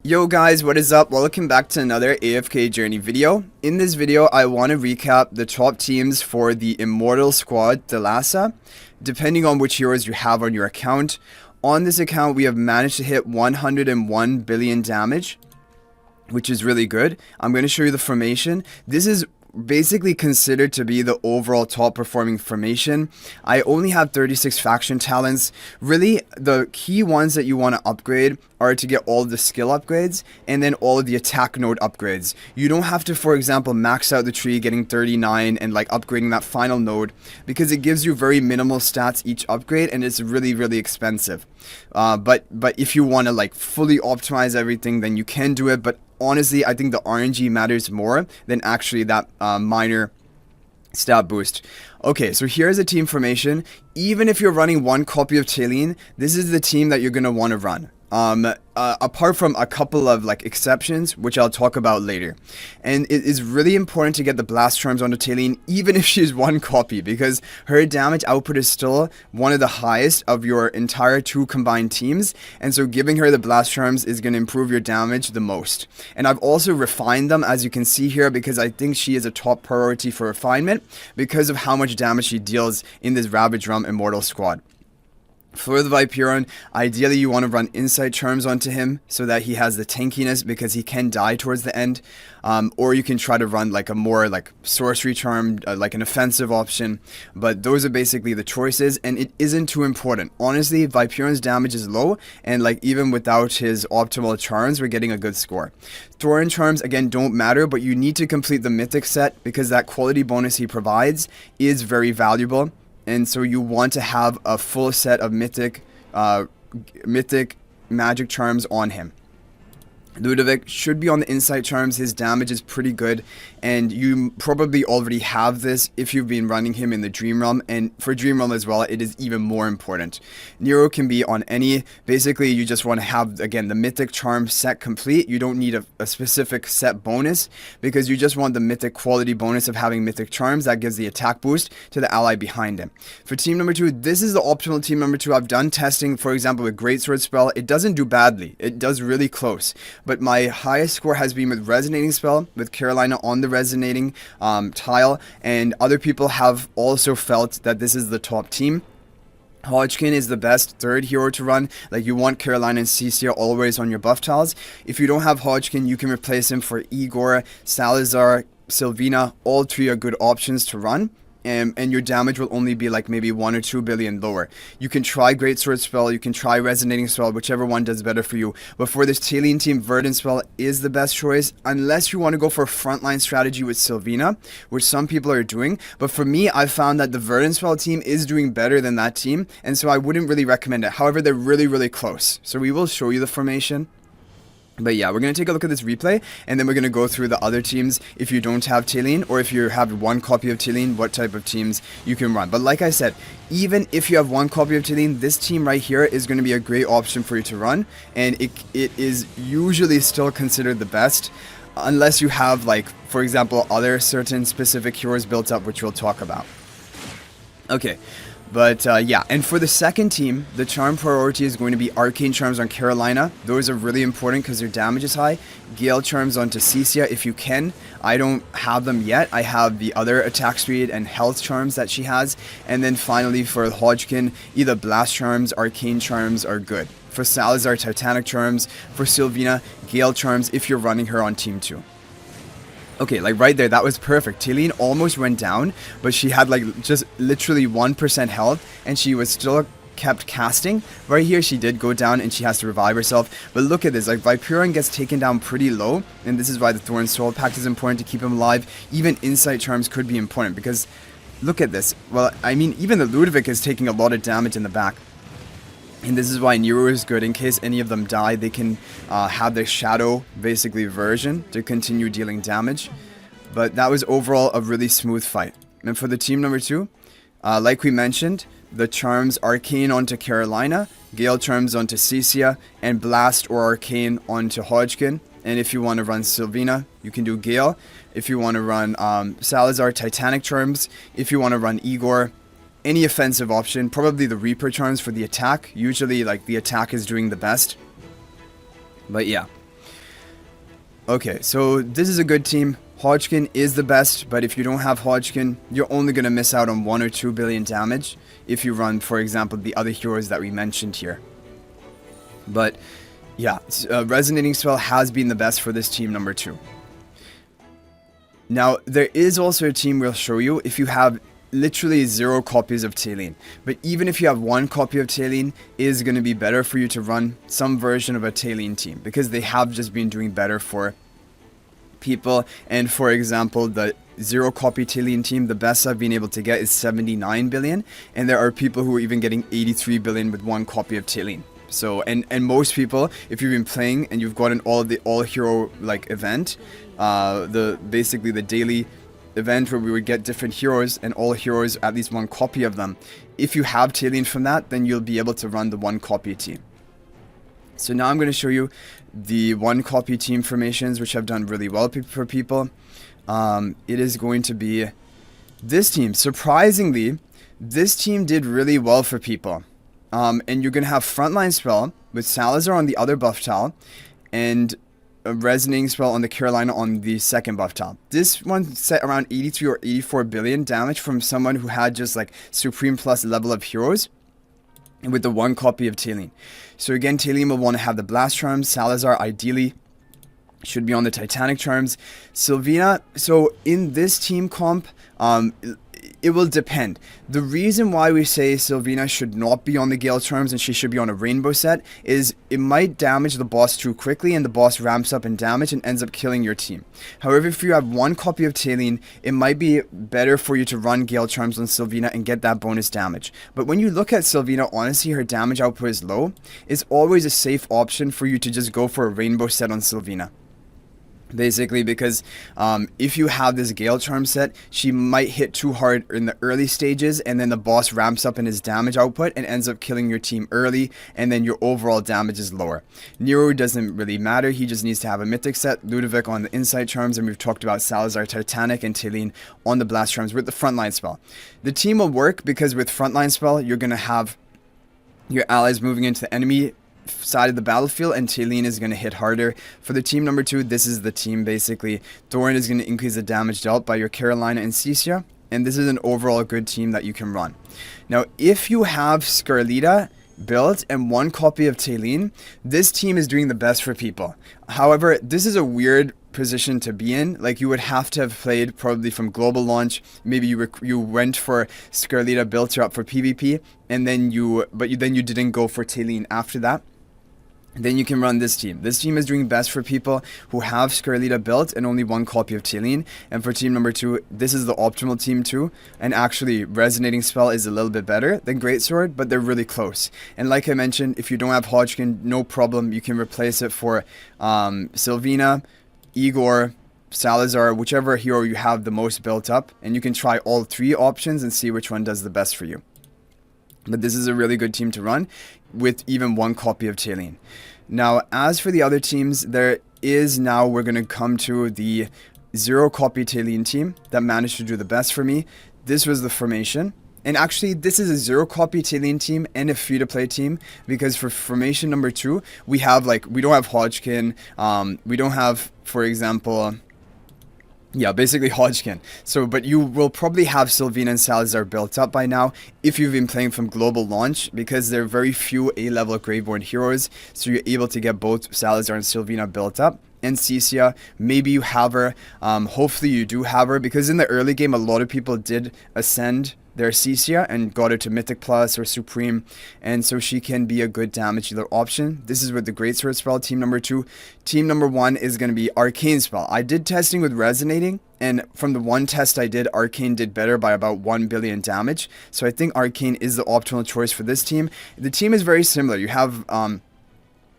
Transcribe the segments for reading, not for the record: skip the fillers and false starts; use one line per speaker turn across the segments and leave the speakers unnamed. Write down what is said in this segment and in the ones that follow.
Yo guys, what is up? Welcome back to another AFK journey video. In this video, I want to recap the top teams for the Immortal squad Thalassa, depending on which heroes you have on your account. On this account, we have managed to hit 101 billion damage, which is really good. I'm going to show you the formation. This is basically considered to be the overall top performing formation. I only have 36 faction talents. Really, the key ones that you want to upgrade are to get all of the skill upgrades and then all of the attack node upgrades. You don't have to, for example, max out the tree getting 39 and like upgrading that final node, because it gives you very minimal stats each upgrade and it's really expensive. But if you want to like fully optimize everything, then you can do it. But honestly, I think the RNG matters more than actually that minor stat boost. Okay, so here's a team formation. Even if you're running one copy of Talene, this is the team that you're going to want to run. Apart from a couple of like exceptions, which I'll talk about later. And it is really important to get the blast charms onto Talene, even if she's one copy, because her damage output is still one of the highest of your entire two combined teams, and so giving her the blast charms is going to improve your damage the most. And I've also refined them, as you can see here, because I think she is a top priority for refinement because of how much damage she deals in this Ravaged Realm Immortal squad. For the Viperon, ideally you want to run Insight Charms onto him so that he has the tankiness, because he can die towards the end. Or you can try to run like a more like Sorcery Charm, like an offensive option. But those are basically the choices, and it isn't too important. Honestly, Viperon's damage is low, and like even without his optimal charms, we're getting a good score. Thorin Charms, again, don't matter, but you need to complete the Mythic set, because that quality bonus he provides is very valuable. And so you want to have a full set of mythic magic charms on him. Ludovic should be on the Insight Charms. His damage is pretty good, and you probably already have this if you've been running him in the Dream Realm, and for Dream Realm as well, it is even more important. Nero can be on any. Basically, you just want to have, again, the Mythic Charm set complete. You don't need a specific set bonus, because you just want the Mythic quality bonus of having Mythic Charms. That gives the attack boost to the ally behind him. For team number 2, this is the optimal team number 2. I've done testing, for example, with Greatsword Spell. It doesn't do badly. It does really close. But my highest score has been with Resonating Spell, with Carolina on the Resonating tile, and other people have also felt that this is the top team. Hodgkin is the best third hero to run. Like, you want Carolina and Cecia always on your buff tiles. If you don't have Hodgkin, you can replace him for Igor, Salazar, Sylvina. All three are good options to run. And your damage will only be like maybe 1 or 2 billion lower. You can try Greatsword Spell, you can try Resonating Spell, whichever one does better for you. But for this Talene team, Verdant Spell is the best choice, unless you want to go for a frontline strategy with Sylvina, which some people are doing. But for me, I found that the Verdant Spell team is doing better than that team, and so I wouldn't really recommend it. However, they're really close. So we will show you the formation. But yeah, we're going to take a look at this replay, and then we're going to go through the other teams if you don't have Talene, or if you have one copy of Talene, what type of teams you can run. But like I said, even if you have one copy of Talene, this team right here is going to be a great option for you to run, and it is usually still considered the best, unless you have, like, for example, other certain specific heroes built up, which we'll talk about. Okay. But yeah, and for the second team, the charm priority is going to be Arcane Charms on Carolina. Those are really important because their damage is high. Gale Charms onto Cecia if you can. I don't have them yet. I have the other attack speed and health charms that she has. And then finally for Hodgkin, either Blast Charms, Arcane Charms are good. For Salazar, Titanic Charms. For Sylvina, Gale Charms if you're running her on Team 2. Okay, like right there, that was perfect. Talene almost went down, but she had like just literally 1% health, and she was still kept casting. Right here, she did go down, and she has to revive herself. But look at this, like Viperon gets taken down pretty low, and this is why the Thorn Soul Pact is important to keep him alive. Even Insight Charms could be important, because look at this. Well, I mean, even the Ludovic is taking a lot of damage in the back. And this is why Nero is good. In case any of them die, they can have their shadow, basically, version to continue dealing damage. But that was overall a really smooth fight. And for the team number 2, like we mentioned, the charms Arcane onto Carolina, Gale Charms onto Cecia, and Blast or Arcane onto Hodgkin. And if you want to run Sylvina, you can do Gale. If you want to run Salazar, Titanic Charms. If you want to run Igor, any offensive option, probably the Reaper Charms for the attack. Usually, like, the attack is doing the best. But yeah. Okay, so this is a good team. Hodgkin is the best, but if you don't have Hodgkin, you're only going to miss out on 1 or 2 billion damage if you run, for example, the other heroes that we mentioned here. But yeah, Resonating Spell has been the best for this team number 2. Now, there is also a team we'll show you if you have literally 0 copies of Talene. But even if you have 1 copy of Talene, it is going to be better for you to run some version of a Talene team, because they have just been doing better for people. And for example, the 0 copy Talene team, the best I've been able to get is 79 billion, and there are people who are even getting 83 billion with 1 copy of Talene. So, and most people, if you've been playing and you've gotten all hero like event, basically the daily event where we would get different heroes and all heroes, at least 1 copy of them. If you have Talene from that, then you'll be able to run the 1 copy team. So now I'm going to show you the 1 copy team formations, which have done really well for people. It is going to be this team. Surprisingly, this team did really well for people. And you're going to have Frontline Spell with Salazar on the other buff tile, and a Resonating Spell on the Carolina on the second buff tile. This one set around 83 or 84 billion damage from someone who had just like Supreme Plus level of heroes, and with the 1 copy of Talene. So again, Talene will want to have the Blast Charms. Salazar ideally should be on the Titanic Charms. Sylvina, so in this team comp, it will depend. The reason why we say Sylvina should not be on the Gale Charms and she should be on a Rainbow set is it might damage the boss too quickly, and the boss ramps up in damage and ends up killing your team. However, if you have 1 copy of Talene, it might be better for you to run Gale Charms on Sylvina and get that bonus damage. But when you look at Sylvina, honestly, her damage output is low. It's always a safe option for you to just go for a Rainbow set on Sylvina. Basically, because if you have this Gale Charm set, she might hit too hard in the early stages, and then the boss ramps up in his damage output and ends up killing your team early, and then your overall damage is lower. Nero doesn't really matter, he just needs to have a mythic set. Ludovic on the Insight Charms, and we've talked about Salazar, Titanic, and Talene on the Blast Charms with the Frontline Spell. The team will work because with Frontline Spell, you're going to have your allies moving into the enemy side of the battlefield, and Talene is going to hit harder. For the team number 2, this is the team basically. Thorin is going to increase the damage dealt by your Carolina and Cecia, and this is an overall good team that you can run. Now, if you have Scarlita built and 1 copy of Talene, this team is doing the best for people. However, this is a weird position to be in. Like, you would have to have played probably from global launch. Maybe you went for Scarlita, built her up for PvP, and then you didn't go for Talene after that. Then you can run this team. This team is doing best for people who have Scarlita built and only 1 copy of Talene. And for team number 2, this is the optimal team too. And actually, Resonating Spell is a little bit better than Greatsword, but they're really close. And like I mentioned, if you don't have Hodgkin, no problem. You can replace it for Sylvina, Igor, Salazar, whichever hero you have the most built up. And you can try all 3 options and see which one does the best for you. But this is a really good team to run with even 1 copy of Talene. Now, as for the other teams, we're going to come to the 0 copy Talene team that managed to do the best for me. This was the formation. And actually, this is a 0 copy Talene team and a free-to-play team, because for formation number 2, we don't have Hodgkin, we don't have, for example, yeah, basically Hodgkin. So, but you will probably have Sylvina and Salazar built up by now if you've been playing from global launch, because there are very few A-level Graveborn heroes, so you're able to get both Salazar and Sylvina built up. And Cecia, maybe you have her, hopefully you do have her, because in the early game a lot of people did ascend their Cecia and got her to Mythic Plus or Supreme, and so she can be a good damage dealer option. This is with the Greatsword spell, team number 2. Team number 1 is going to be Arcane spell. I did testing with Resonating, and from the 1 test I did, Arcane did better by about 1 billion damage, so I think Arcane is the optimal choice for this team. The team is very similar. You have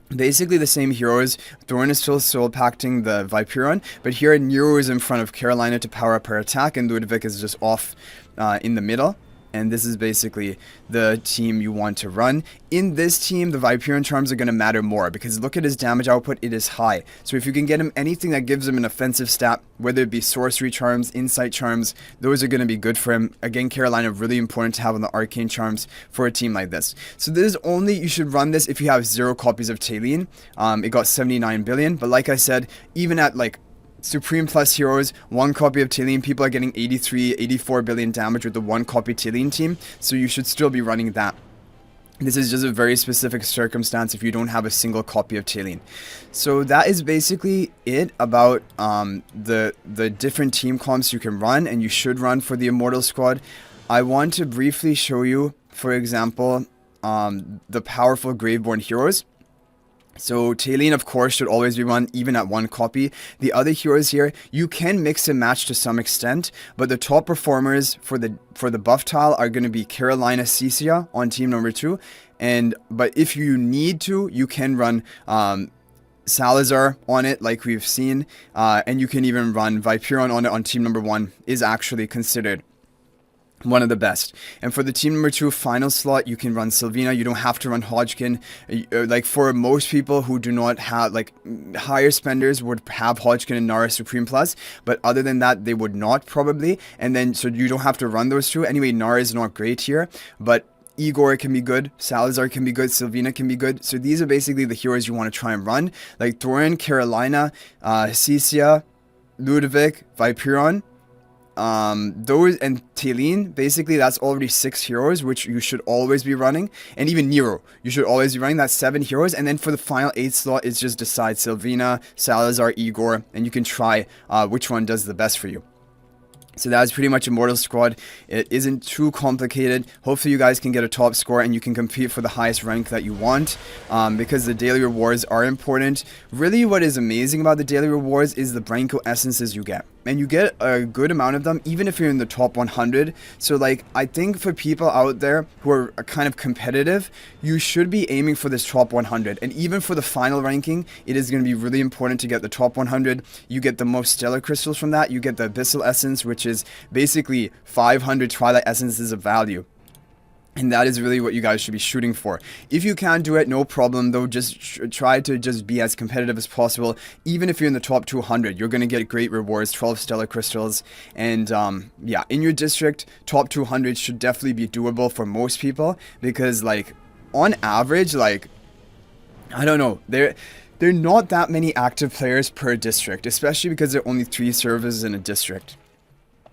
basically the same heroes. Thorin is still soul pacting the Viperon, but here Nero is in front of Carolina to power up her attack, and Ludovic is just off in the middle. and this is basically the team you want to run. In this team, the Viperion charms are going to matter more because look at his damage output, it is high. So if you can get him anything that gives him an offensive stat, whether it be sorcery charms, insight charms, those are going to be good for him. Again, Carolina, really important to have on the arcane charms for a team like this. So this is only, you should run this if you have 0 copies of Talene. It got 79 billion, but like I said, even at like Supreme Plus Heroes, 1 copy of Talene, people are getting 83, 84 billion damage with the 1 copy Talene team, so you should still be running that. This is just a very specific circumstance if you don't have a single copy of Talene. So that is basically it about the different team comps you can run and you should run for the Immortal squad. I want to briefly show you, for example, the powerful Graveborn heroes. So Talene, of course, should always be run even at 1 copy. The other heroes here, you can mix and match to some extent, but the top performers for the buff tile are going to be Carolina Cecia on team number 2. But if you need to, you can run Salazar on it, like we've seen, and you can even run Viperion on it on team number 1, is actually considered one of the best. And for the team number 2 final slot, you can run Sylvina. You don't have to run Hodgkin. Like for most people who do not have, like higher spenders would have Hodgkin and Nara Supreme Plus, but other than that, they would not probably. And then, so you don't have to run those 2. Anyway, Nara is not great here, but Igor can be good, Salazar can be good, Sylvina can be good. So these are basically the heroes you want to try and run. Like Thorin, Carolina, Cecia, Ludovic, Viperion. Those and Talene, basically that's already 6 heroes which you should always be running, and even Nero you should always be running. That's 7 heroes, and then for the final 8 slot is just decide Sylvina, Salazar, Igor, and you can try which one does the best for you. So that's pretty much Immortal Squad. It isn't too complicated. Hopefully you guys can get a top score and you can compete for the highest rank that you want, because the daily rewards are important. Really what is amazing about the daily rewards is the Branko essences you get. And you get a good amount of them even if you're in the top 100. So like, I think for people out there who are kind of competitive, you should be aiming for this top 100. And even for the final ranking, it is going to be really important to get the top 100. You get the most stellar crystals from that. You get the Abyssal Essence, which is basically 500 Twilight Essences of value. And that is really what you guys should be shooting for. If you can't do it, no problem though. Just try to just be as competitive as possible. Even if you're in the top 200, you're going to get great rewards, 12 stellar crystals. And yeah, in your district, top 200 should definitely be doable for most people. Because like, on average, like, I don't know, there are not that many active players per district. Especially because there are only 3 servers in a district.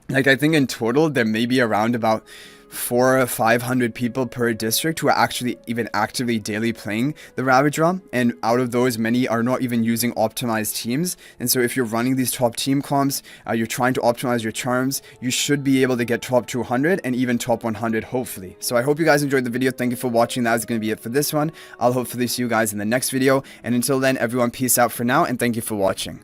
Like, I think in total, there may be around about 400 or 500 people per district who are actually even actively daily playing the Ravaged Realm, and out of those, many are not even using optimized teams. And so if you're running these top team comps, you're trying to optimize your charms, you should be able to get top 200 and even top 100 hopefully. So I hope you guys enjoyed the video. Thank you for watching. That is going to be it for this one. I'll hopefully see you guys in the next video, and until then, everyone, peace out for now, and thank you for watching.